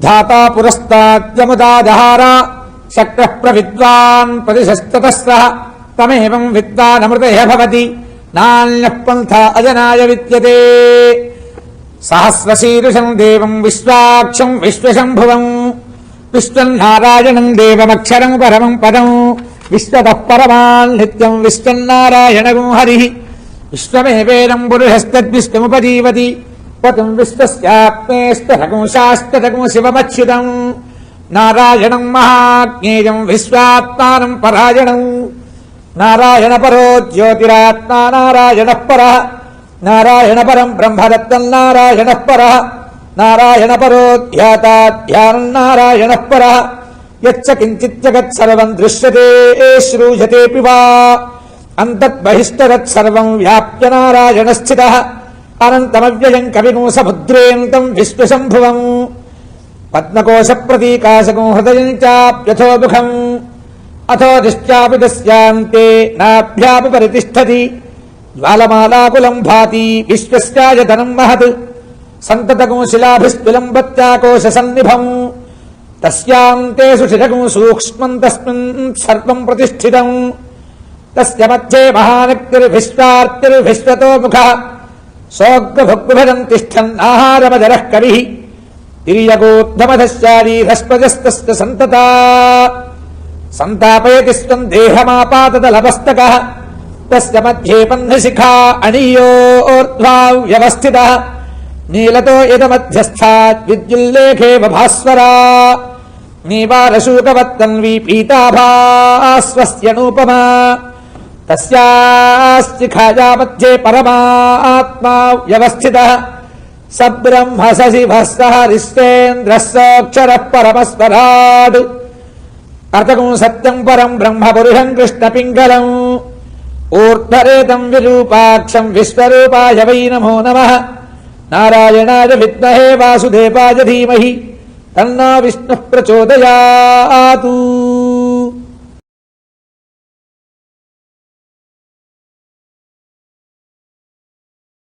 ధాతా పురస్తాద్యముదాజహార శక్రః ప్రవిద్వాన్ ప్రతిశస్తతస్రః తమేవం విద్వానమృతయ భవతి నాన్యః పంథా అజనాయ విద్యతే. సహస్రశీర్షం దేవం విశ్వాక్షం విశ్వశంభువం విశ్వన్నారాయణం దేవమక్షరం పరమం పదం విశ్వతః పరమాన్ నిత్యం విశ్వన్నారాయణం హరి. విశ్వమేవేదం పురుషస్తద్విశ్వముపజీవతి పతం విశ్వస్యాత్మేస్తరకం శాస్త్రకం శివమచ్యుతం నారాయణం మహాజ్ఞేయం విశ్వాత్మానం పరాయణం. నారాయణ పరో జ్యోతిరాత్మా నారాయణ పరః నారాయణ పరం బ్రహ్మదత్తం నారాయణ పరః నారాయణ పరో ధ్యాతా ధ్యానం నారాయణ పరః. యచ్చ కించిత్ జగత్ సర్వం దృశ్యతే శ్రూయతేపి వా అంతద్బహిష్టరత్ సర్వం వ్యాప్య నారాయణ స్థితః అనంతమవ్యయం కవిగుం సముద్రేంతం విశ్వశంభువం పద్మకోశ ప్రతీకాశకం హృదయం చాప్యథోముఖం అథోదిశ్చాపి దస్యాంతే నాభ్యాపి పరితిష్ఠతి జ్వాలమాలాకులం భాతి విశ్వస్యాయతనం మహత్ సంతతకం శిలాభిస్విలంబత్యాకోశ సన్నిభం తస్యాంతే సుషిరకం సూక్ష్మం తస్మిన్ సర్వం ప్రతిష్ఠితం తస్య మధ్యే మహానక్తిర్విశ్వార్తిర్విశ్వతో ముఖః సోగ్రభుగ్భుభరం తిష్టన్ ఆహారమజరః కవిః తిర్యగోద్ధమధశారీరస్పజస్తస్య సంతతా సంతాపయతి స్వం దేహమాపాతదలపస్తకః తస్య మధ్యే పన్నిశిఖా అణీయోర్ధ్వా వ్యవస్థితః నీలతో ఇదమధ్యస్థాత్ విద్యుల్లేఖే భాస్వరా నీవారశూకవత్తన్వీ పీతాభాస్వస్యనూపమా తస్యాస్తిఖాయా మధ్యే పరమాత్మా వ్యవస్థితః సబ్రహ్మ శశిభః హరిశ్చేంద్రః సోక్షరః పరమస్వరాట్ అర్థకం సత్యం పరం బ్రహ్మ పురుషం కృష్ణ పింగళం ఊర్ధ్వరేతం విరూపాక్షం విశ్వరూపాయ వై నమో నమః. నారాయణాయ విద్మహే వాసుదేవాయ ధీమహి తన్నో విష్ణుః ప్రచోదయాతు.